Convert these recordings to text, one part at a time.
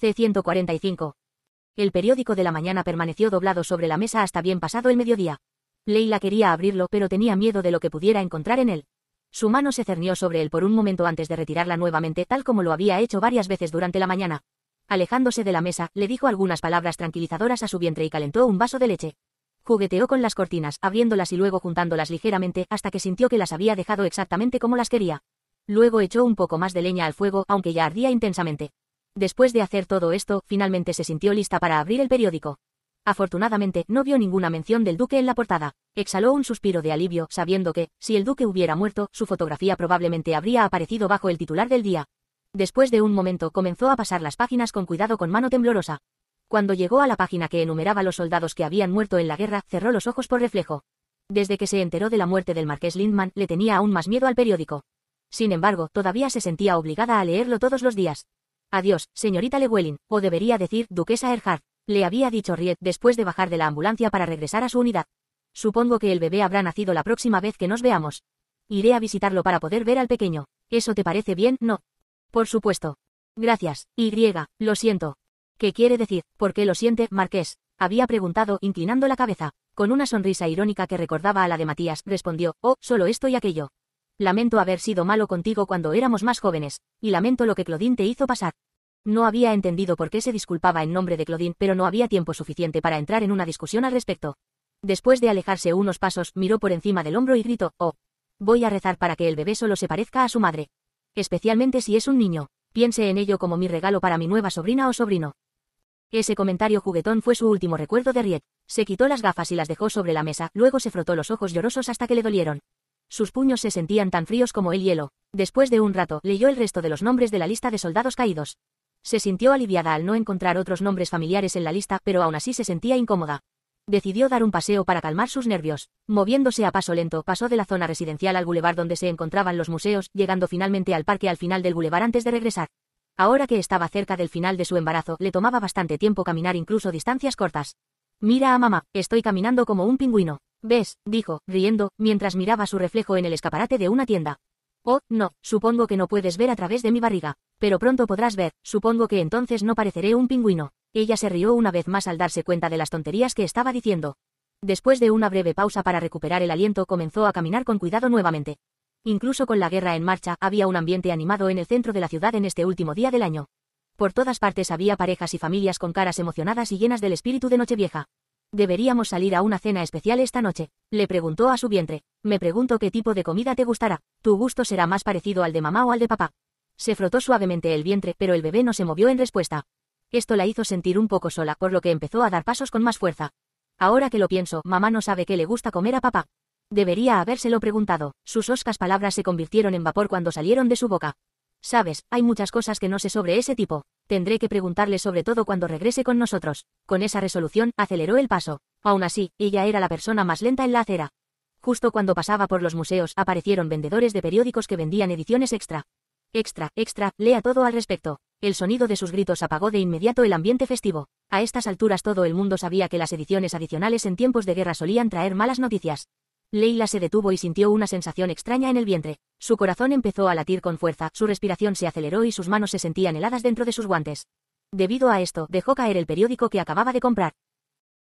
C-145. El periódico de la mañana permaneció doblado sobre la mesa hasta bien pasado el mediodía. Leila quería abrirlo pero tenía miedo de lo que pudiera encontrar en él. Su mano se cernió sobre él por un momento antes de retirarla nuevamente tal como lo había hecho varias veces durante la mañana. Alejándose de la mesa, le dijo algunas palabras tranquilizadoras a su vientre y calentó un vaso de leche. Jugueteó con las cortinas, abriéndolas y luego juntándolas ligeramente hasta que sintió que las había dejado exactamente como las quería. Luego echó un poco más de leña al fuego, aunque ya ardía intensamente. Después de hacer todo esto, finalmente se sintió lista para abrir el periódico. Afortunadamente, no vio ninguna mención del duque en la portada. Exhaló un suspiro de alivio, sabiendo que, si el duque hubiera muerto, su fotografía probablemente habría aparecido bajo el titular del día. Después de un momento comenzó a pasar las páginas con cuidado con mano temblorosa. Cuando llegó a la página que enumeraba los soldados que habían muerto en la guerra, cerró los ojos por reflejo. Desde que se enteró de la muerte del marqués Lindman, le tenía aún más miedo al periódico. Sin embargo, todavía se sentía obligada a leerlo todos los días. Adiós, señorita Llewellyn, o debería decir, duquesa Erhardt, le había dicho Riet después de bajar de la ambulancia para regresar a su unidad. Supongo que el bebé habrá nacido la próxima vez que nos veamos. Iré a visitarlo para poder ver al pequeño. ¿Eso te parece bien? No. Por supuesto. Gracias. Lo siento. ¿Qué quiere decir? ¿Por qué lo siente, marqués? Había preguntado, inclinando la cabeza. Con una sonrisa irónica que recordaba a la de Matías, respondió, oh, solo esto y aquello. Lamento haber sido malo contigo cuando éramos más jóvenes, y lamento lo que Claudine te hizo pasar. No había entendido por qué se disculpaba en nombre de Claudine, pero no había tiempo suficiente para entrar en una discusión al respecto. Después de alejarse unos pasos, miró por encima del hombro y gritó, oh. Voy a rezar para que el bebé solo se parezca a su madre. Especialmente si es un niño. Piense en ello como mi regalo para mi nueva sobrina o sobrino. Ese comentario juguetón fue su último recuerdo de Riet. Se quitó las gafas y las dejó sobre la mesa, luego se frotó los ojos llorosos hasta que le dolieron. Sus puños se sentían tan fríos como el hielo. Después de un rato, leyó el resto de los nombres de la lista de soldados caídos. Se sintió aliviada al no encontrar otros nombres familiares en la lista, pero aún así se sentía incómoda. Decidió dar un paseo para calmar sus nervios. Moviéndose a paso lento, pasó de la zona residencial al bulevar donde se encontraban los museos, llegando finalmente al parque al final del bulevar antes de regresar. Ahora que estaba cerca del final de su embarazo, le tomaba bastante tiempo caminar incluso distancias cortas. Mira a mamá, estoy caminando como un pingüino. ¿Ves?, dijo, riendo, mientras miraba su reflejo en el escaparate de una tienda. Oh, no, supongo que no puedes ver a través de mi barriga. Pero pronto podrás ver, supongo que entonces no pareceré un pingüino. Ella se rió una vez más al darse cuenta de las tonterías que estaba diciendo. Después de una breve pausa para recuperar el aliento, comenzó a caminar con cuidado nuevamente. Incluso con la guerra en marcha, había un ambiente animado en el centro de la ciudad en este último día del año. Por todas partes había parejas y familias con caras emocionadas y llenas del espíritu de Nochevieja. «¿Deberíamos salir a una cena especial esta noche?», le preguntó a su vientre. «Me pregunto qué tipo de comida te gustará. Tu gusto será más parecido al de mamá o al de papá». Se frotó suavemente el vientre, pero el bebé no se movió en respuesta. Esto la hizo sentir un poco sola, por lo que empezó a dar pasos con más fuerza. Ahora que lo pienso, mamá no sabe qué le gusta comer a papá. Debería habérselo preguntado. Sus hoscas palabras se convirtieron en vapor cuando salieron de su boca. Sabes, hay muchas cosas que no sé sobre ese tipo. Tendré que preguntarle sobre todo cuando regrese con nosotros. Con esa resolución, aceleró el paso. Aún así, ella era la persona más lenta en la acera. Justo cuando pasaba por los museos, aparecieron vendedores de periódicos que vendían ediciones extra. Extra, lea todo al respecto. El sonido de sus gritos apagó de inmediato el ambiente festivo. A estas alturas todo el mundo sabía que las ediciones adicionales en tiempos de guerra solían traer malas noticias. Leila se detuvo y sintió una sensación extraña en el vientre. Su corazón empezó a latir con fuerza, su respiración se aceleró y sus manos se sentían heladas dentro de sus guantes. Debido a esto, dejó caer el periódico que acababa de comprar.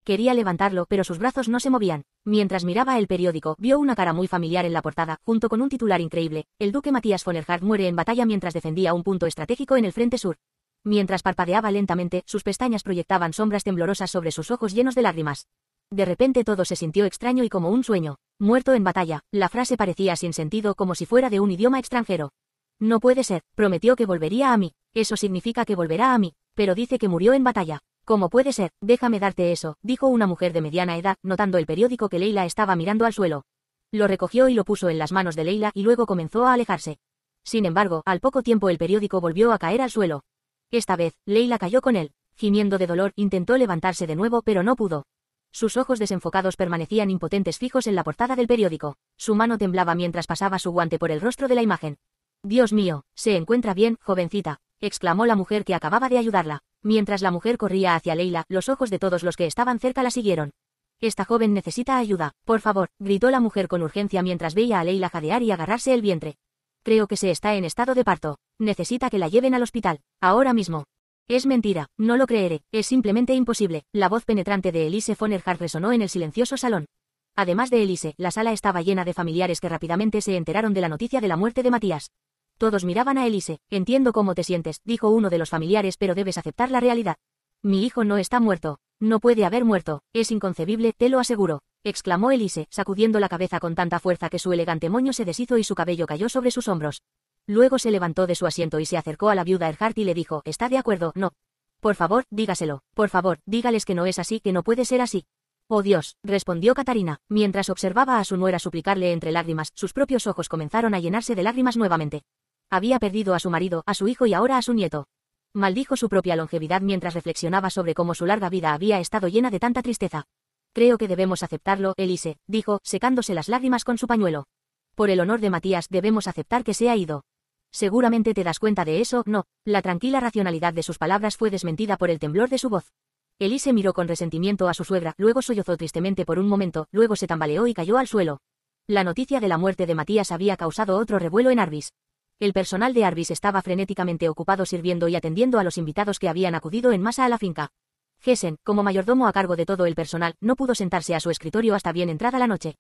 Quería levantarlo, pero sus brazos no se movían. Mientras miraba el periódico, vio una cara muy familiar en la portada, junto con un titular increíble: el duque Matías von Erhardt muere en batalla mientras defendía un punto estratégico en el frente sur. Mientras parpadeaba lentamente, sus pestañas proyectaban sombras temblorosas sobre sus ojos llenos de lágrimas. De repente todo se sintió extraño y como un sueño. Muerto en batalla. La frase parecía sin sentido, como si fuera de un idioma extranjero. No puede ser. Prometió que volvería a mí. Eso significa que volverá a mí. Pero dice que murió en batalla. ¿Cómo puede ser? Déjame darte eso, dijo una mujer de mediana edad, notando el periódico que Leila estaba mirando al suelo. Lo recogió y lo puso en las manos de Leila y luego comenzó a alejarse. Sin embargo, al poco tiempo el periódico volvió a caer al suelo. Esta vez, Leila cayó con él. Gimiendo de dolor, intentó levantarse de nuevo, pero no pudo. Sus ojos desenfocados permanecían impotentes fijos en la portada del periódico. Su mano temblaba mientras pasaba su guante por el rostro de la imagen. «Dios mío, ¿se encuentra bien, jovencita?», exclamó la mujer que acababa de ayudarla. Mientras la mujer corría hacia Leila, los ojos de todos los que estaban cerca la siguieron. «Esta joven necesita ayuda, por favor», gritó la mujer con urgencia mientras veía a Leila jadear y agarrarse el vientre. «Creo que se está en estado de parto. Necesita que la lleven al hospital. Ahora mismo». Es mentira, no lo creeré, es simplemente imposible. La voz penetrante de Elise von Erhardt resonó en el silencioso salón. Además de Elise, la sala estaba llena de familiares que rápidamente se enteraron de la noticia de la muerte de Matías. Todos miraban a Elise. Entiendo cómo te sientes, dijo uno de los familiares, pero debes aceptar la realidad. Mi hijo no está muerto. No puede haber muerto. Es inconcebible, te lo aseguro, exclamó Elise, sacudiendo la cabeza con tanta fuerza que su elegante moño se deshizo y su cabello cayó sobre sus hombros. Luego se levantó de su asiento y se acercó a la viuda Erhardt y le dijo, ¿está de acuerdo? No. Por favor, dígaselo. Por favor, dígales que no es así, que no puede ser así. Oh Dios, respondió Katarina, mientras observaba a su nuera suplicarle entre lágrimas, sus propios ojos comenzaron a llenarse de lágrimas nuevamente. Había perdido a su marido, a su hijo y ahora a su nieto. Maldijo su propia longevidad mientras reflexionaba sobre cómo su larga vida había estado llena de tanta tristeza. Creo que debemos aceptarlo, Elise, dijo, secándose las lágrimas con su pañuelo. Por el honor de Matías debemos aceptar que se ha ido. Seguramente te das cuenta de eso, ¿no? La tranquila racionalidad de sus palabras fue desmentida por el temblor de su voz. Elise miró con resentimiento a su suegra, luego sollozó tristemente por un momento, luego se tambaleó y cayó al suelo. La noticia de la muerte de Matías había causado otro revuelo en Arbis. El personal de Arbis estaba frenéticamente ocupado sirviendo y atendiendo a los invitados que habían acudido en masa a la finca. Gessen, como mayordomo a cargo de todo el personal, no pudo sentarse a su escritorio hasta bien entrada la noche.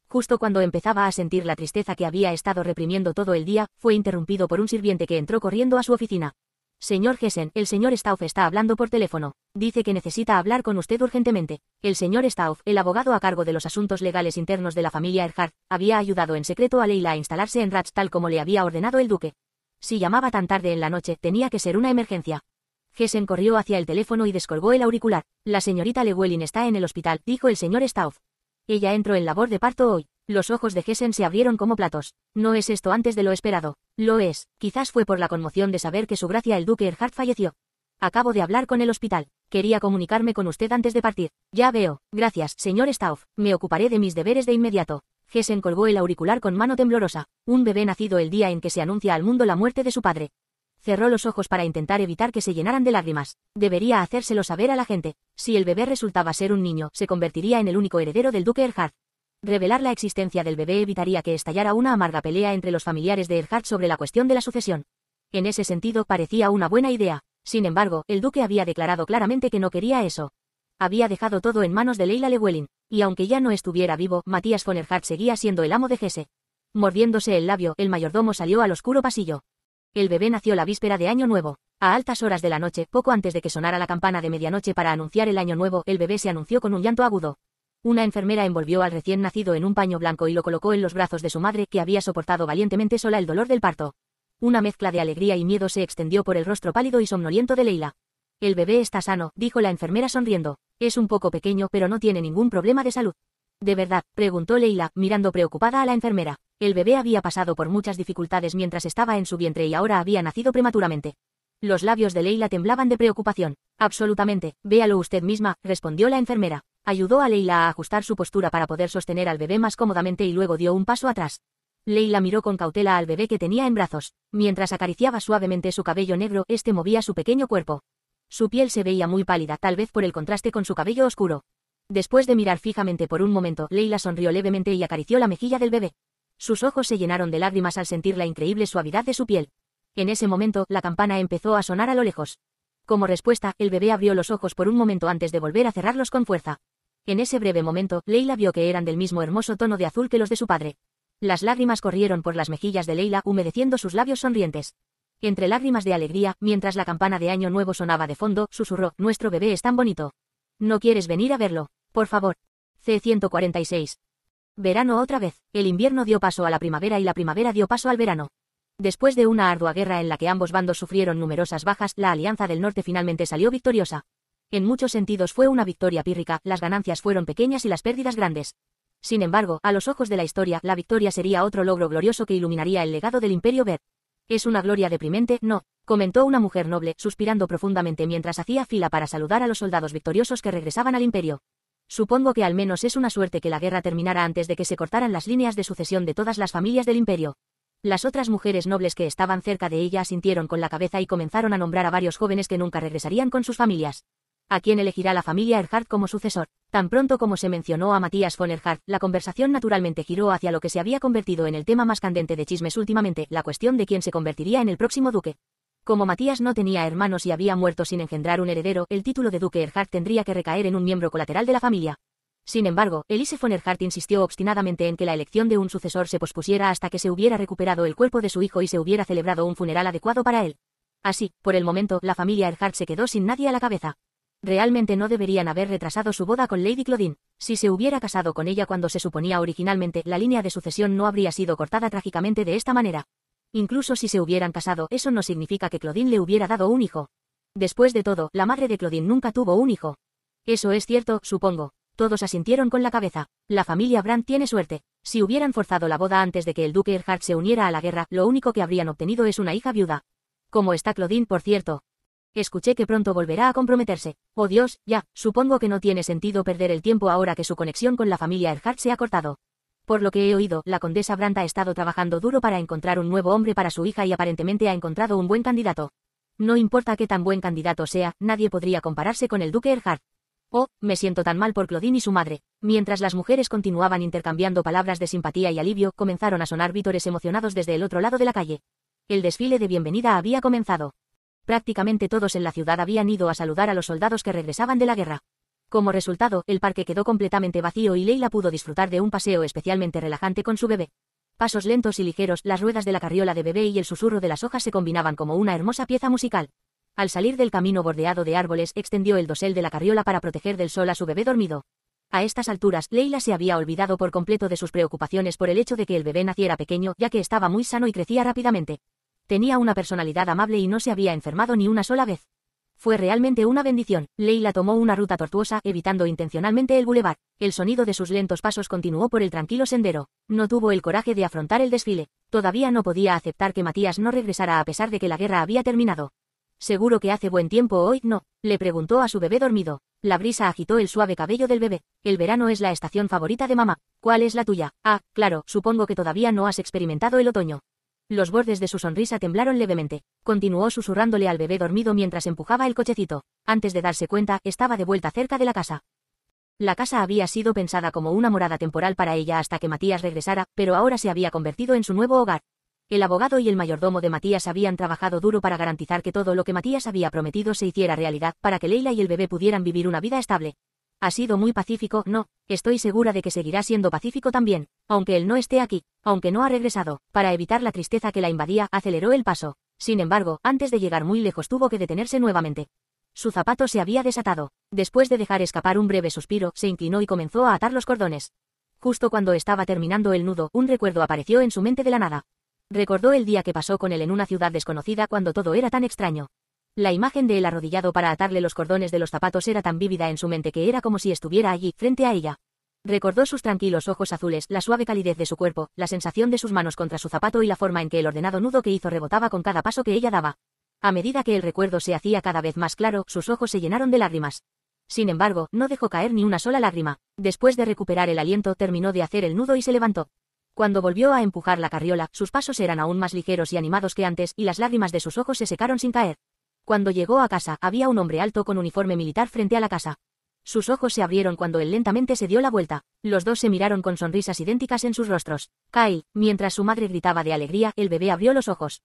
Justo cuando empezaba a sentir la tristeza que había estado reprimiendo todo el día, fue interrumpido por un sirviente que entró corriendo a su oficina. Señor Gessen, el señor Stauf está hablando por teléfono. Dice que necesita hablar con usted urgentemente. El señor Stauf, el abogado a cargo de los asuntos legales internos de la familia Erhardt, había ayudado en secreto a Leila a instalarse en Ratz tal como le había ordenado el duque. Si llamaba tan tarde en la noche, tenía que ser una emergencia. Gessen corrió hacia el teléfono y descolgó el auricular. La señorita Llewellyn está en el hospital, dijo el señor Stauf. Ella entró en labor de parto hoy. Los ojos de Gessen se abrieron como platos. ¿No es esto antes de lo esperado? Lo es. Quizás fue por la conmoción de saber que su gracia el duque Erhardt falleció. Acabo de hablar con el hospital. Quería comunicarme con usted antes de partir. Ya veo. Gracias, señor Stauf. Me ocuparé de mis deberes de inmediato. Gessen colgó el auricular con mano temblorosa. Un bebé nacido el día en que se anuncia al mundo la muerte de su padre. Cerró los ojos para intentar evitar que se llenaran de lágrimas. Debería hacérselo saber a la gente. Si el bebé resultaba ser un niño, se convertiría en el único heredero del duque Erhardt. Revelar la existencia del bebé evitaría que estallara una amarga pelea entre los familiares de Erhardt sobre la cuestión de la sucesión. En ese sentido, parecía una buena idea. Sin embargo, el duque había declarado claramente que no quería eso. Había dejado todo en manos de Leila Llewellyn, y aunque ya no estuviera vivo, Matías von Erhardt seguía siendo el amo de Hesse. Mordiéndose el labio, el mayordomo salió al oscuro pasillo. El bebé nació la víspera de Año Nuevo. A altas horas de la noche, poco antes de que sonara la campana de medianoche para anunciar el Año Nuevo, el bebé se anunció con un llanto agudo. Una enfermera envolvió al recién nacido en un paño blanco y lo colocó en los brazos de su madre, que había soportado valientemente sola el dolor del parto. Una mezcla de alegría y miedo se extendió por el rostro pálido y somnoliento de Leila. El bebé está sano, dijo la enfermera sonriendo. Es un poco pequeño, pero no tiene ningún problema de salud. ¿De verdad?, preguntó Leila, mirando preocupada a la enfermera. El bebé había pasado por muchas dificultades mientras estaba en su vientre y ahora había nacido prematuramente. Los labios de Leila temblaban de preocupación. Absolutamente, véalo usted misma, respondió la enfermera. Ayudó a Leila a ajustar su postura para poder sostener al bebé más cómodamente y luego dio un paso atrás. Leila miró con cautela al bebé que tenía en brazos. Mientras acariciaba suavemente su cabello negro, este movía su pequeño cuerpo. Su piel se veía muy pálida, tal vez por el contraste con su cabello oscuro. Después de mirar fijamente por un momento, Leila sonrió levemente y acarició la mejilla del bebé. Sus ojos se llenaron de lágrimas al sentir la increíble suavidad de su piel. En ese momento, la campana empezó a sonar a lo lejos. Como respuesta, el bebé abrió los ojos por un momento antes de volver a cerrarlos con fuerza. En ese breve momento, Leila vio que eran del mismo hermoso tono de azul que los de su padre. Las lágrimas corrieron por las mejillas de Leila, humedeciendo sus labios sonrientes. Entre lágrimas de alegría, mientras la campana de Año Nuevo sonaba de fondo, susurró: «Nuestro bebé es tan bonito. ¿No quieres venir a verlo? Por favor». C-146. Verano otra vez. El invierno dio paso a la primavera y la primavera dio paso al verano. Después de una ardua guerra en la que ambos bandos sufrieron numerosas bajas, la Alianza del Norte finalmente salió victoriosa. En muchos sentidos fue una victoria pírrica, las ganancias fueron pequeñas y las pérdidas grandes. Sin embargo, a los ojos de la historia, la victoria sería otro logro glorioso que iluminaría el legado del Imperio Ver. «Es una gloria deprimente, ¿no?», comentó una mujer noble, suspirando profundamente mientras hacía fila para saludar a los soldados victoriosos que regresaban al Imperio. «Supongo que al menos es una suerte que la guerra terminara antes de que se cortaran las líneas de sucesión de todas las familias del Imperio». Las otras mujeres nobles que estaban cerca de ella asintieron con la cabeza y comenzaron a nombrar a varios jóvenes que nunca regresarían con sus familias. ¿A quién elegirá la familia Erhardt como sucesor? Tan pronto como se mencionó a Matías von Erhardt, la conversación naturalmente giró hacia lo que se había convertido en el tema más candente de chismes últimamente, la cuestión de quién se convertiría en el próximo duque. Como Matías no tenía hermanos y había muerto sin engendrar un heredero, el título de duque Erhard tendría que recaer en un miembro colateral de la familia. Sin embargo, Elise von Erhard insistió obstinadamente en que la elección de un sucesor se pospusiera hasta que se hubiera recuperado el cuerpo de su hijo y se hubiera celebrado un funeral adecuado para él. Así, por el momento, la familia Erhard se quedó sin nadie a la cabeza. Realmente no deberían haber retrasado su boda con Lady Claudine. Si se hubiera casado con ella cuando se suponía originalmente, la línea de sucesión no habría sido cortada trágicamente de esta manera. Incluso si se hubieran casado, eso no significa que Claudine le hubiera dado un hijo. Después de todo, la madre de Claudine nunca tuvo un hijo. Eso es cierto, supongo. Todos asintieron con la cabeza. La familia Brandt tiene suerte. Si hubieran forzado la boda antes de que el duque Erhard se uniera a la guerra, lo único que habrían obtenido es una hija viuda. ¿Cómo está Claudine, por cierto? Escuché que pronto volverá a comprometerse. Oh Dios, ya, supongo que no tiene sentido perder el tiempo ahora que su conexión con la familia Erhard se ha cortado. Por lo que he oído, la condesa Brandt ha estado trabajando duro para encontrar un nuevo hombre para su hija y aparentemente ha encontrado un buen candidato. No importa qué tan buen candidato sea, nadie podría compararse con el duque Erhard. Oh, me siento tan mal por Claudine y su madre. Mientras las mujeres continuaban intercambiando palabras de simpatía y alivio, comenzaron a sonar vítores emocionados desde el otro lado de la calle. El desfile de bienvenida había comenzado. Prácticamente todos en la ciudad habían ido a saludar a los soldados que regresaban de la guerra. Como resultado, el parque quedó completamente vacío y Leila pudo disfrutar de un paseo especialmente relajante con su bebé. Pasos lentos y ligeros, las ruedas de la carriola de bebé y el susurro de las hojas se combinaban como una hermosa pieza musical. Al salir del camino bordeado de árboles, extendió el dosel de la carriola para proteger del sol a su bebé dormido. A estas alturas, Leila se había olvidado por completo de sus preocupaciones por el hecho de que el bebé naciera pequeño, ya que estaba muy sano y crecía rápidamente. Tenía una personalidad amable y no se había enfermado ni una sola vez. Fue realmente una bendición. Leila tomó una ruta tortuosa, evitando intencionalmente el bulevar. El sonido de sus lentos pasos continuó por el tranquilo sendero. No tuvo el coraje de afrontar el desfile. Todavía no podía aceptar que Matías no regresara a pesar de que la guerra había terminado. ¿Seguro que hace buen tiempo hoy? No, le preguntó a su bebé dormido. La brisa agitó el suave cabello del bebé. El verano es la estación favorita de mamá. ¿Cuál es la tuya? Ah, claro, supongo que todavía no has experimentado el otoño. Los bordes de su sonrisa temblaron levemente. Continuó susurrándole al bebé dormido mientras empujaba el cochecito. Antes de darse cuenta, estaba de vuelta cerca de la casa. La casa había sido pensada como una morada temporal para ella hasta que Matías regresara, pero ahora se había convertido en su nuevo hogar. El abogado y el mayordomo de Matías habían trabajado duro para garantizar que todo lo que Matías había prometido se hiciera realidad, para que Leila y el bebé pudieran vivir una vida estable. Ha sido muy pacífico, no, estoy segura de que seguirá siendo pacífico también, aunque él no esté aquí, aunque no ha regresado. Para evitar la tristeza que la invadía, aceleró el paso. Sin embargo, antes de llegar muy lejos tuvo que detenerse nuevamente. Su zapato se había desatado. Después de dejar escapar un breve suspiro, se inclinó y comenzó a atar los cordones. Justo cuando estaba terminando el nudo, un recuerdo apareció en su mente de la nada. Recordó el día que pasó con él en una ciudad desconocida cuando todo era tan extraño. La imagen de él arrodillado para atarle los cordones de los zapatos era tan vívida en su mente que era como si estuviera allí, frente a ella. Recordó sus tranquilos ojos azules, la suave calidez de su cuerpo, la sensación de sus manos contra su zapato y la forma en que el ordenado nudo que hizo rebotaba con cada paso que ella daba. A medida que el recuerdo se hacía cada vez más claro, sus ojos se llenaron de lágrimas. Sin embargo, no dejó caer ni una sola lágrima. Después de recuperar el aliento, terminó de hacer el nudo y se levantó. Cuando volvió a empujar la carriola, sus pasos eran aún más ligeros y animados que antes, y las lágrimas de sus ojos se secaron sin caer. Cuando llegó a casa, había un hombre alto con uniforme militar frente a la casa. Sus ojos se abrieron cuando él lentamente se dio la vuelta. Los dos se miraron con sonrisas idénticas en sus rostros. Kyle, mientras su madre gritaba de alegría, el bebé abrió los ojos.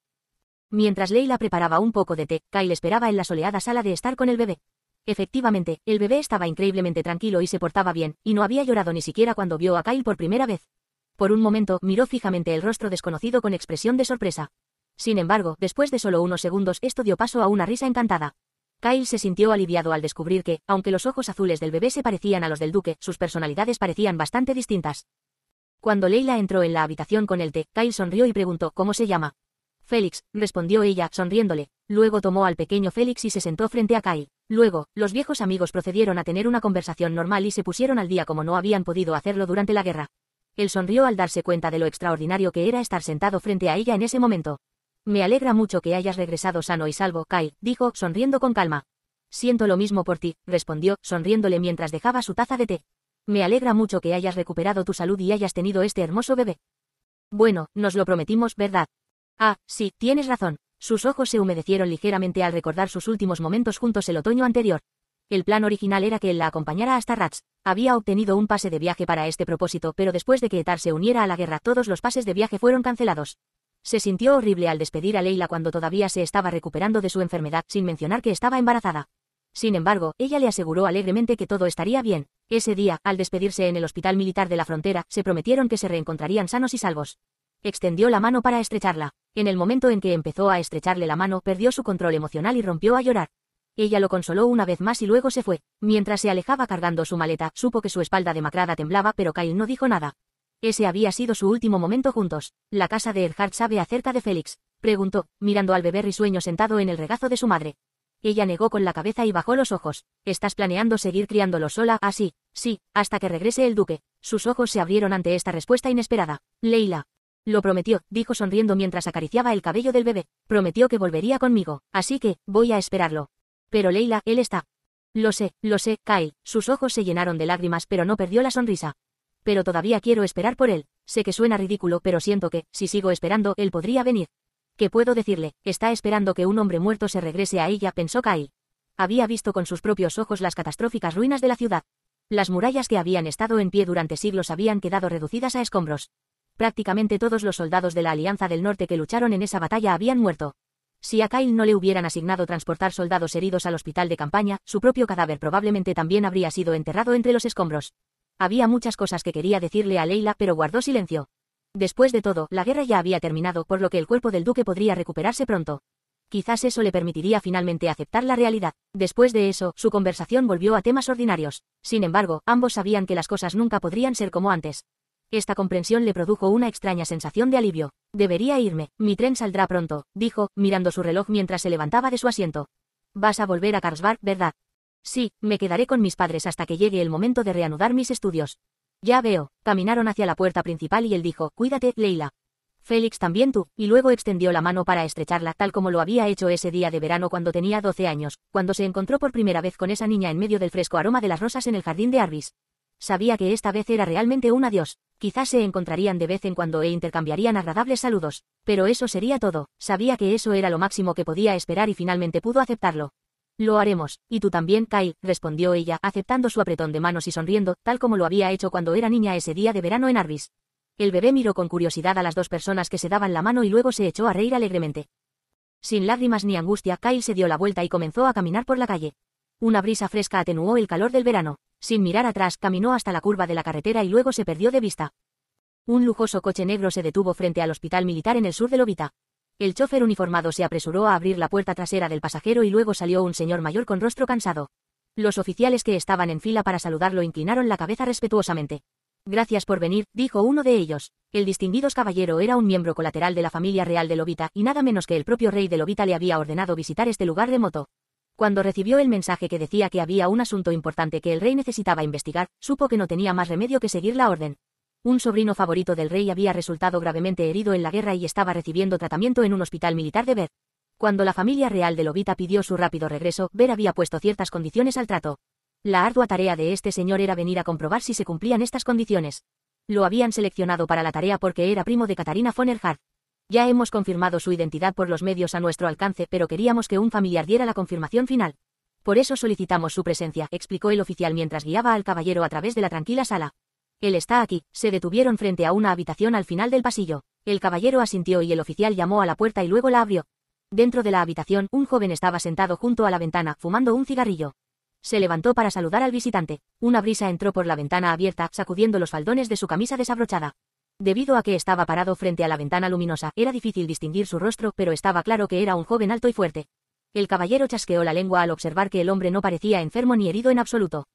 Mientras Leila preparaba un poco de té, Kyle esperaba en la soleada sala de estar con el bebé. Efectivamente, el bebé estaba increíblemente tranquilo y se portaba bien, y no había llorado ni siquiera cuando vio a Kyle por primera vez. Por un momento, miró fijamente el rostro desconocido con expresión de sorpresa. Sin embargo, después de solo unos segundos, esto dio paso a una risa encantada. Kyle se sintió aliviado al descubrir que, aunque los ojos azules del bebé se parecían a los del duque, sus personalidades parecían bastante distintas. Cuando Leila entró en la habitación con el té, Kyle sonrió y preguntó ¿cómo se llama? Félix, respondió ella, sonriéndole. Luego tomó al pequeño Félix y se sentó frente a Kyle. Luego, los viejos amigos procedieron a tener una conversación normal y se pusieron al día como no habían podido hacerlo durante la guerra. Él sonrió al darse cuenta de lo extraordinario que era estar sentado frente a ella en ese momento. Me alegra mucho que hayas regresado sano y salvo, Kyle, dijo, sonriendo con calma. Siento lo mismo por ti, respondió, sonriéndole mientras dejaba su taza de té. Me alegra mucho que hayas recuperado tu salud y hayas tenido este hermoso bebé. Bueno, nos lo prometimos, ¿verdad? Ah, sí, tienes razón. Sus ojos se humedecieron ligeramente al recordar sus últimos momentos juntos el otoño anterior. El plan original era que él la acompañara hasta Rats. Había obtenido un pase de viaje para este propósito, pero después de que Etar se uniera a la guerra, todos los pases de viaje fueron cancelados. Se sintió horrible al despedir a Leila cuando todavía se estaba recuperando de su enfermedad, sin mencionar que estaba embarazada. Sin embargo, ella le aseguró alegremente que todo estaría bien. Ese día, al despedirse en el hospital militar de la frontera, se prometieron que se reencontrarían sanos y salvos. Extendió la mano para estrecharla. En el momento en que empezó a estrecharle la mano, perdió su control emocional y rompió a llorar. Ella lo consoló una vez más y luego se fue. Mientras se alejaba cargando su maleta, supo que su espalda demacrada temblaba, pero Kyle no dijo nada. Ese había sido su último momento juntos. ¿La casa de Earhart sabe acerca de Félix?, preguntó, mirando al bebé risueño sentado en el regazo de su madre. Ella negó con la cabeza y bajó los ojos. ¿Estás planeando seguir criándolo sola? Ah, sí, hasta que regrese el duque. Sus ojos se abrieron ante esta respuesta inesperada. Leila. Lo prometió, dijo sonriendo mientras acariciaba el cabello del bebé. Prometió que volvería conmigo, así que, voy a esperarlo. Pero Leila, él está. Lo sé, Kyle. Sus ojos se llenaron de lágrimas, pero no perdió la sonrisa. Pero todavía quiero esperar por él. Sé que suena ridículo, pero siento que, si sigo esperando, él podría venir. ¿Qué puedo decirle? Está esperando que un hombre muerto se regrese a ella, pensó Kyle. Había visto con sus propios ojos las catastróficas ruinas de la ciudad. Las murallas que habían estado en pie durante siglos habían quedado reducidas a escombros. Prácticamente todos los soldados de la Alianza del Norte que lucharon en esa batalla habían muerto. Si a Kyle no le hubieran asignado transportar soldados heridos al hospital de campaña, su propio cadáver probablemente también habría sido enterrado entre los escombros. Había muchas cosas que quería decirle a Leila, pero guardó silencio. Después de todo, la guerra ya había terminado, por lo que el cuerpo del duque podría recuperarse pronto. Quizás eso le permitiría finalmente aceptar la realidad. Después de eso, su conversación volvió a temas ordinarios. Sin embargo, ambos sabían que las cosas nunca podrían ser como antes. Esta comprensión le produjo una extraña sensación de alivio. Debería irme, mi tren saldrá pronto, dijo, mirando su reloj mientras se levantaba de su asiento. Vas a volver a Carlsbad, ¿verdad? Sí, me quedaré con mis padres hasta que llegue el momento de reanudar mis estudios. Ya veo. Caminaron hacia la puerta principal y él dijo, cuídate, Leila. Félix, también tú, y luego extendió la mano para estrecharla, tal como lo había hecho ese día de verano cuando tenía 12 años, cuando se encontró por primera vez con esa niña en medio del fresco aroma de las rosas en el jardín de Arbis. Sabía que esta vez era realmente un adiós. Quizás se encontrarían de vez en cuando e intercambiarían agradables saludos. Pero eso sería todo. Sabía que eso era lo máximo que podía esperar y finalmente pudo aceptarlo. Lo haremos, y tú también, Kyle, respondió ella, aceptando su apretón de manos y sonriendo, tal como lo había hecho cuando era niña ese día de verano en Arbis. El bebé miró con curiosidad a las dos personas que se daban la mano y luego se echó a reír alegremente. Sin lágrimas ni angustia, Kyle se dio la vuelta y comenzó a caminar por la calle. Una brisa fresca atenuó el calor del verano. Sin mirar atrás, caminó hasta la curva de la carretera y luego se perdió de vista. Un lujoso coche negro se detuvo frente al hospital militar en el sur de Lobita. El chofer uniformado se apresuró a abrir la puerta trasera del pasajero y luego salió un señor mayor con rostro cansado. Los oficiales que estaban en fila para saludarlo inclinaron la cabeza respetuosamente. Gracias por venir, dijo uno de ellos. El distinguido caballero era un miembro colateral de la familia real de Lobita, y nada menos que el propio rey de Lobita le había ordenado visitar este lugar remoto. Cuando recibió el mensaje que decía que había un asunto importante que el rey necesitaba investigar, supo que no tenía más remedio que seguir la orden. Un sobrino favorito del rey había resultado gravemente herido en la guerra y estaba recibiendo tratamiento en un hospital militar de Ver. Cuando la familia real de Lobita pidió su rápido regreso, Ver había puesto ciertas condiciones al trato. La ardua tarea de este señor era venir a comprobar si se cumplían estas condiciones. Lo habían seleccionado para la tarea porque era primo de Katarina von Erhard. Ya hemos confirmado su identidad por los medios a nuestro alcance, pero queríamos que un familiar diera la confirmación final. Por eso solicitamos su presencia, explicó el oficial mientras guiaba al caballero a través de la tranquila sala. Él está aquí. Se detuvieron frente a una habitación al final del pasillo. El caballero asintió y el oficial llamó a la puerta y luego la abrió. Dentro de la habitación, un joven estaba sentado junto a la ventana, fumando un cigarrillo. Se levantó para saludar al visitante. Una brisa entró por la ventana abierta, sacudiendo los faldones de su camisa desabrochada. Debido a que estaba parado frente a la ventana luminosa, era difícil distinguir su rostro, pero estaba claro que era un joven alto y fuerte. El caballero chasqueó la lengua al observar que el hombre no parecía enfermo ni herido en absoluto.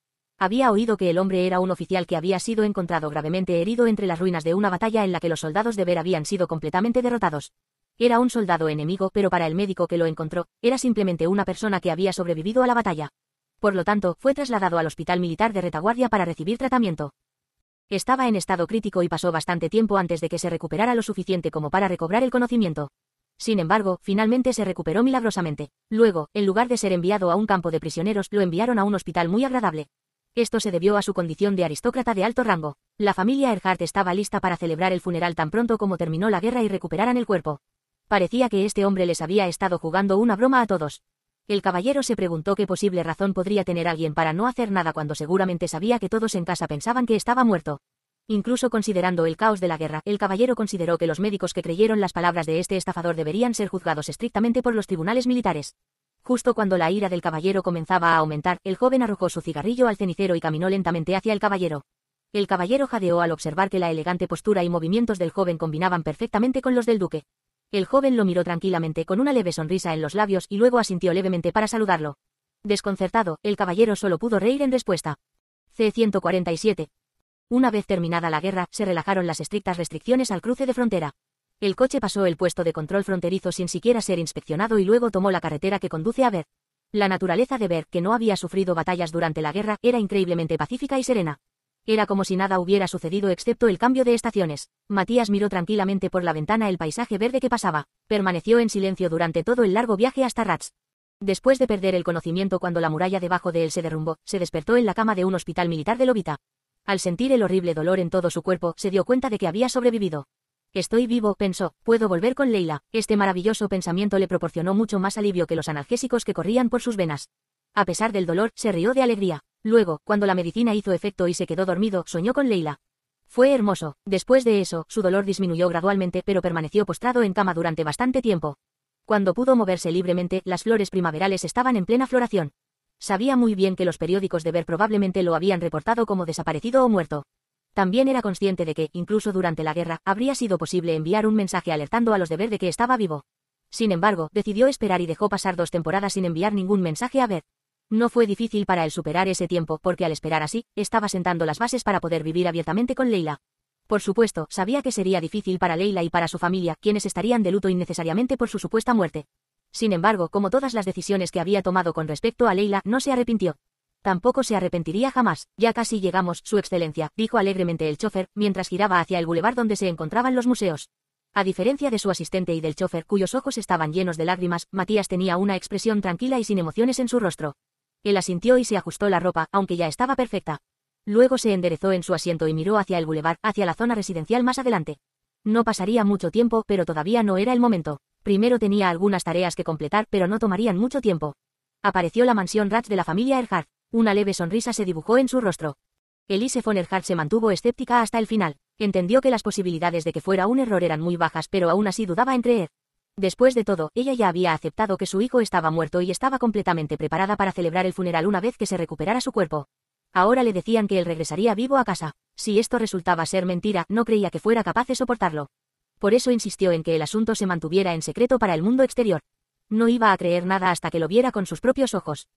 Había oído que el hombre era un oficial que había sido encontrado gravemente herido entre las ruinas de una batalla en la que los soldados de Ver habían sido completamente derrotados. Era un soldado enemigo, pero para el médico que lo encontró, era simplemente una persona que había sobrevivido a la batalla. Por lo tanto, fue trasladado al hospital militar de retaguardia para recibir tratamiento. Estaba en estado crítico y pasó bastante tiempo antes de que se recuperara lo suficiente como para recobrar el conocimiento. Sin embargo, finalmente se recuperó milagrosamente. Luego, en lugar de ser enviado a un campo de prisioneros, lo enviaron a un hospital muy agradable. Esto se debió a su condición de aristócrata de alto rango. La familia Erhard estaba lista para celebrar el funeral tan pronto como terminó la guerra y recuperaran el cuerpo. Parecía que este hombre les había estado jugando una broma a todos. El caballero se preguntó qué posible razón podría tener alguien para no hacer nada cuando seguramente sabía que todos en casa pensaban que estaba muerto. Incluso considerando el caos de la guerra, el caballero consideró que los médicos que creyeron las palabras de este estafador deberían ser juzgados estrictamente por los tribunales militares. Justo cuando la ira del caballero comenzaba a aumentar, el joven arrojó su cigarrillo al cenicero y caminó lentamente hacia el caballero. El caballero jadeó al observar que la elegante postura y movimientos del joven combinaban perfectamente con los del duque. El joven lo miró tranquilamente con una leve sonrisa en los labios y luego asintió levemente para saludarlo. Desconcertado, el caballero solo pudo reír en respuesta. C-147. Una vez terminada la guerra, se relajaron las estrictas restricciones al cruce de frontera. El coche pasó el puesto de control fronterizo sin siquiera ser inspeccionado y luego tomó la carretera que conduce a Ver. La naturaleza de Ver, que no había sufrido batallas durante la guerra, era increíblemente pacífica y serena. Era como si nada hubiera sucedido excepto el cambio de estaciones. Matías miró tranquilamente por la ventana el paisaje verde que pasaba. Permaneció en silencio durante todo el largo viaje hasta Rats. Después de perder el conocimiento cuando la muralla debajo de él se derrumbó, se despertó en la cama de un hospital militar de Lobita. Al sentir el horrible dolor en todo su cuerpo, se dio cuenta de que había sobrevivido. Estoy vivo, pensó, puedo volver con Leila. Este maravilloso pensamiento le proporcionó mucho más alivio que los analgésicos que corrían por sus venas. A pesar del dolor, se rió de alegría. Luego, cuando la medicina hizo efecto y se quedó dormido, soñó con Leila. Fue hermoso. Después de eso, su dolor disminuyó gradualmente, pero permaneció postrado en cama durante bastante tiempo. Cuando pudo moverse libremente, las flores primaverales estaban en plena floración. Sabía muy bien que los periódicos de Ver probablemente lo habían reportado como desaparecido o muerto. También era consciente de que, incluso durante la guerra, habría sido posible enviar un mensaje alertando a los de Ver de que estaba vivo. Sin embargo, decidió esperar y dejó pasar 2 temporadas sin enviar ningún mensaje a Ver. No fue difícil para él superar ese tiempo, porque al esperar así, estaba sentando las bases para poder vivir abiertamente con Leila. Por supuesto, sabía que sería difícil para Leila y para su familia, quienes estarían de luto innecesariamente por su supuesta muerte. Sin embargo, como todas las decisiones que había tomado con respecto a Leila, no se arrepintió. Tampoco se arrepentiría jamás. Ya casi llegamos, Su Excelencia, dijo alegremente el chofer, mientras giraba hacia el bulevar donde se encontraban los museos. A diferencia de su asistente y del chofer, cuyos ojos estaban llenos de lágrimas, Matías tenía una expresión tranquila y sin emociones en su rostro. Él asintió y se ajustó la ropa, aunque ya estaba perfecta. Luego se enderezó en su asiento y miró hacia el bulevar, hacia la zona residencial más adelante. No pasaría mucho tiempo, pero todavía no era el momento. Primero tenía algunas tareas que completar, pero no tomarían mucho tiempo. Apareció la mansión Ratz de la familia Erhardt. Una leve sonrisa se dibujó en su rostro. Elise von Erhardt se mantuvo escéptica hasta el final. Entendió que las posibilidades de que fuera un error eran muy bajas, pero aún así dudaba en creer. Después de todo, ella ya había aceptado que su hijo estaba muerto y estaba completamente preparada para celebrar el funeral una vez que se recuperara su cuerpo. Ahora le decían que él regresaría vivo a casa. Si esto resultaba ser mentira, no creía que fuera capaz de soportarlo. Por eso insistió en que el asunto se mantuviera en secreto para el mundo exterior. No iba a creer nada hasta que lo viera con sus propios ojos.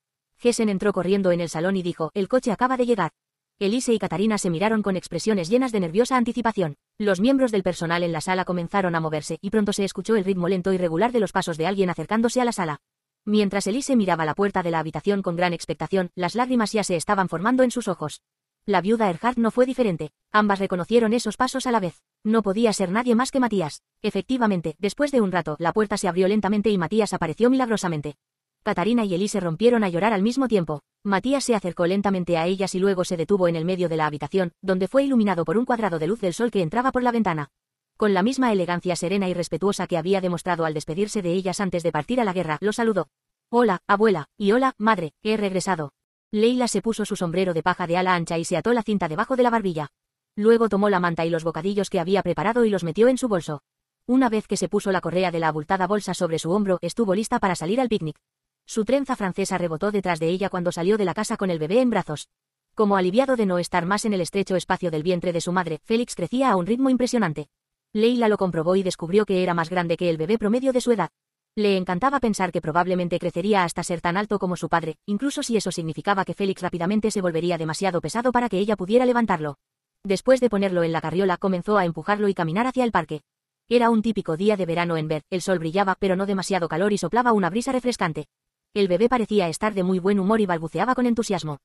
Hessen entró corriendo en el salón y dijo, el coche acaba de llegar. Elise y Katarina se miraron con expresiones llenas de nerviosa anticipación. Los miembros del personal en la sala comenzaron a moverse y pronto se escuchó el ritmo lento y regular de los pasos de alguien acercándose a la sala. Mientras Elise miraba la puerta de la habitación con gran expectación, las lágrimas ya se estaban formando en sus ojos. La viuda Erhardt no fue diferente. Ambas reconocieron esos pasos a la vez. No podía ser nadie más que Matías. Efectivamente, después de un rato, la puerta se abrió lentamente y Matías apareció milagrosamente. Katarina y Elise rompieron a llorar al mismo tiempo. Matías se acercó lentamente a ellas y luego se detuvo en el medio de la habitación, donde fue iluminado por un cuadrado de luz del sol que entraba por la ventana. Con la misma elegancia serena y respetuosa que había demostrado al despedirse de ellas antes de partir a la guerra, lo saludó. Hola, abuela, y hola, madre, he regresado. Leila se puso su sombrero de paja de ala ancha y se ató la cinta debajo de la barbilla. Luego tomó la manta y los bocadillos que había preparado y los metió en su bolso. Una vez que se puso la correa de la abultada bolsa sobre su hombro, estuvo lista para salir al picnic. Su trenza francesa rebotó detrás de ella cuando salió de la casa con el bebé en brazos. Como aliviado de no estar más en el estrecho espacio del vientre de su madre, Félix crecía a un ritmo impresionante. Leila lo comprobó y descubrió que era más grande que el bebé promedio de su edad. Le encantaba pensar que probablemente crecería hasta ser tan alto como su padre, incluso si eso significaba que Félix rápidamente se volvería demasiado pesado para que ella pudiera levantarlo. Después de ponerlo en la carriola, comenzó a empujarlo y caminar hacia el parque. Era un típico día de verano en Ver, el sol brillaba pero no demasiado calor y soplaba una brisa refrescante. El bebé parecía estar de muy buen humor y balbuceaba con entusiasmo.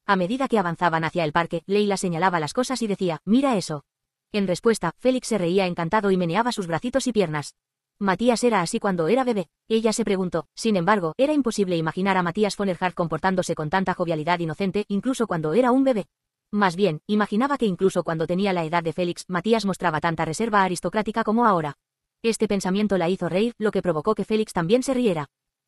A medida que avanzaban hacia el parque, Leila señalaba las cosas y decía, mira eso. En respuesta, Félix se reía encantado y meneaba sus bracitos y piernas. Matías era así cuando era bebé. Ella se preguntó. Sin embargo, era imposible imaginar a Matías von Erhardt comportándose con tanta jovialidad inocente, incluso cuando era un bebé. Más bien, imaginaba que incluso cuando tenía la edad de Félix, Matías mostraba tanta reserva aristocrática como ahora. Este pensamiento la hizo reír, lo que provocó que Félix también se riera.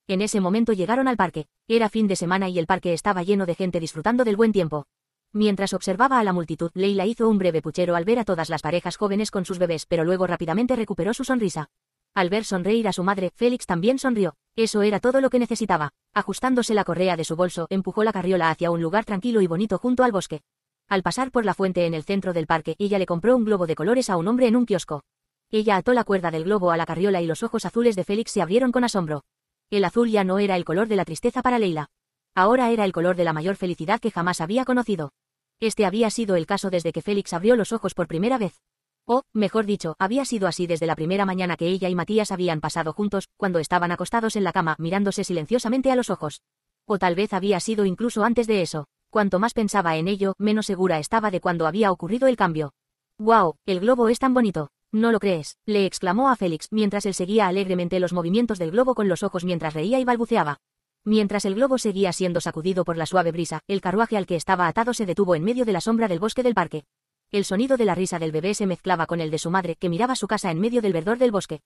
En ese momento llegaron al parque. Era fin de semana y el parque estaba lleno de gente disfrutando del buen tiempo. Mientras observaba a la multitud, Leila hizo un breve puchero al ver a todas las parejas jóvenes con sus bebés, pero luego rápidamente recuperó su sonrisa. Al ver sonreír a su madre, Félix también sonrió. Eso era todo lo que necesitaba. Ajustándose la correa de su bolso, empujó la carriola hacia un lugar tranquilo y bonito junto al bosque. Al pasar por la fuente en el centro del parque, ella le compró un globo de colores a un hombre en un kiosco. Ella ató la cuerda del globo a la carriola y los ojos azules de Félix se abrieron con asombro. El azul ya no era el color de la tristeza para Leila. Ahora era el color de la mayor felicidad que jamás había conocido. Este había sido el caso desde que Félix abrió los ojos por primera vez. O, mejor dicho, había sido así desde la primera mañana que ella y Matías habían pasado juntos, cuando estaban acostados en la cama, mirándose silenciosamente a los ojos. O tal vez había sido incluso antes de eso. Cuanto más pensaba en ello, menos segura estaba de cuándo había ocurrido el cambio. «¡Guau! El globo es tan bonito. ¿No lo crees?», le exclamó a Félix, mientras él seguía alegremente los movimientos del globo con los ojos mientras reía y balbuceaba. Mientras el globo seguía siendo sacudido por la suave brisa, el carruaje al que estaba atado se detuvo en medio de la sombra del bosque del parque. El sonido de la risa del bebé se mezclaba con el de su madre, que miraba su casa en medio del verdor del bosque.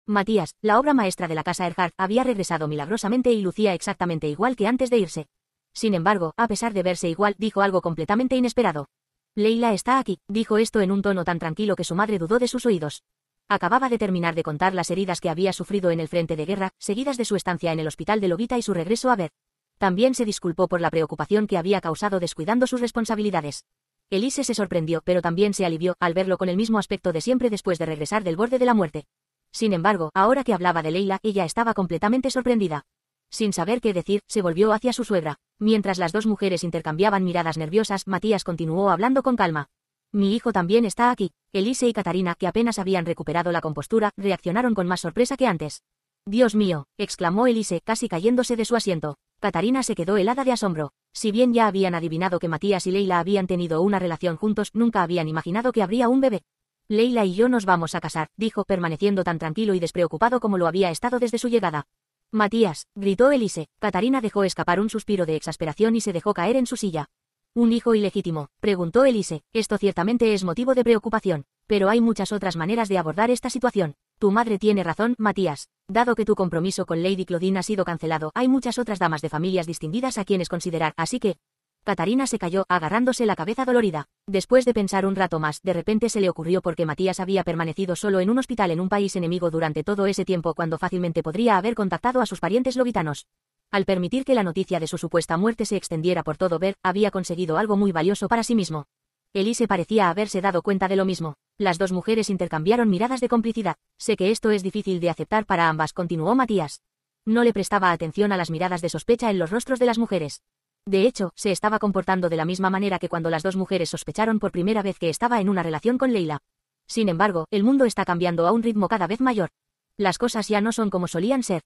Matías, la obra maestra de la casa Erhardt, había regresado milagrosamente y lucía exactamente igual que antes de irse. Sin embargo, a pesar de verse igual, dijo algo completamente inesperado. «Leila está aquí», dijo esto en un tono tan tranquilo que su madre dudó de sus oídos. Acababa de terminar de contar las heridas que había sufrido en el frente de guerra, seguidas de su estancia en el hospital de Lobita y su regreso a Beth. También se disculpó por la preocupación que había causado descuidando sus responsabilidades. Elise se sorprendió, pero también se alivió al verlo con el mismo aspecto de siempre después de regresar del borde de la muerte. Sin embargo, ahora que hablaba de Leila, ella estaba completamente sorprendida. Sin saber qué decir, se volvió hacia su suegra. Mientras las dos mujeres intercambiaban miradas nerviosas, Matías continuó hablando con calma. «Mi hijo también está aquí». Elise y Katarina, que apenas habían recuperado la compostura, reaccionaron con más sorpresa que antes. «Dios mío», exclamó Elise, casi cayéndose de su asiento. Katarina se quedó helada de asombro. Si bien ya habían adivinado que Matías y Leila habían tenido una relación juntos, nunca habían imaginado que habría un bebé. «Leila y yo nos vamos a casar», dijo, permaneciendo tan tranquilo y despreocupado como lo había estado desde su llegada. «Matías», gritó Elise. Katarina dejó escapar un suspiro de exasperación y se dejó caer en su silla. «¿Un hijo ilegítimo?», preguntó Elise. «Esto ciertamente es motivo de preocupación. Pero hay muchas otras maneras de abordar esta situación. Tu madre tiene razón, Matías. Dado que tu compromiso con Lady Claudine ha sido cancelado, hay muchas otras damas de familias distinguidas a quienes considerar, así que...». Katarina se calló, agarrándose la cabeza dolorida. Después de pensar un rato más, de repente se le ocurrió por qué Matías había permanecido solo en un hospital en un país enemigo durante todo ese tiempo cuando fácilmente podría haber contactado a sus parientes lobitanos. Al permitir que la noticia de su supuesta muerte se extendiera por todo Ver, había conseguido algo muy valioso para sí mismo. Elise parecía haberse dado cuenta de lo mismo. Las dos mujeres intercambiaron miradas de complicidad. «Sé que esto es difícil de aceptar para ambas», continuó Matías. No le prestaba atención a las miradas de sospecha en los rostros de las mujeres. De hecho, se estaba comportando de la misma manera que cuando las dos mujeres sospecharon por primera vez que estaba en una relación con Leila. Sin embargo, el mundo está cambiando a un ritmo cada vez mayor. Las cosas ya no son como solían ser.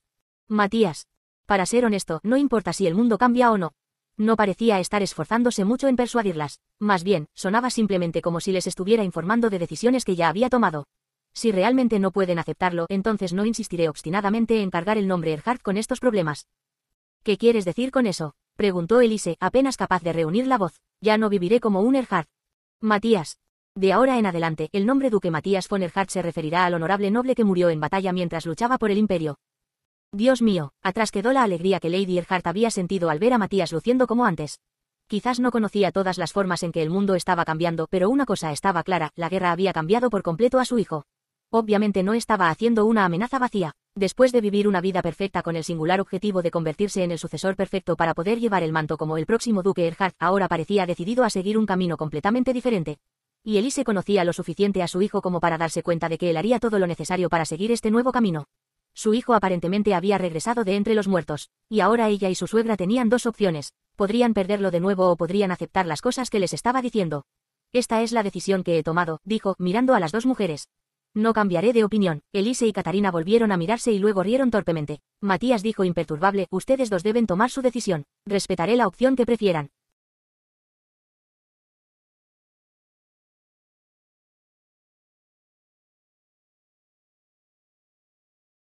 Matías. Para ser honesto, no importa si el mundo cambia o no. No parecía estar esforzándose mucho en persuadirlas. Más bien, sonaba simplemente como si les estuviera informando de decisiones que ya había tomado. Si realmente no pueden aceptarlo, entonces no insistiré obstinadamente en cargar el nombre Erhardt con estos problemas. «¿Qué quieres decir con eso?», preguntó Elise, apenas capaz de reunir la voz. «Ya no viviré como un Erhardt. Matías. De ahora en adelante, el nombre Duque Matías von Erhardt se referirá al honorable noble que murió en batalla mientras luchaba por el imperio». Dios mío, atrás quedó la alegría que Lady Erhardt había sentido al ver a Matías luciendo como antes. Quizás no conocía todas las formas en que el mundo estaba cambiando, pero una cosa estaba clara, la guerra había cambiado por completo a su hijo. Obviamente no estaba haciendo una amenaza vacía. Después de vivir una vida perfecta con el singular objetivo de convertirse en el sucesor perfecto para poder llevar el manto como el próximo duque Erhardt, ahora parecía decidido a seguir un camino completamente diferente. Y Elise conocía lo suficiente a su hijo como para darse cuenta de que él haría todo lo necesario para seguir este nuevo camino. Su hijo aparentemente había regresado de entre los muertos, y ahora ella y su suegra tenían dos opciones: podrían perderlo de nuevo o podrían aceptar las cosas que les estaba diciendo. «Esta es la decisión que he tomado», dijo, mirando a las dos mujeres. «No cambiaré de opinión». Elise y Katarina volvieron a mirarse y luego rieron torpemente. Matías dijo imperturbable: «Ustedes dos deben tomar su decisión. Respetaré la opción que prefieran.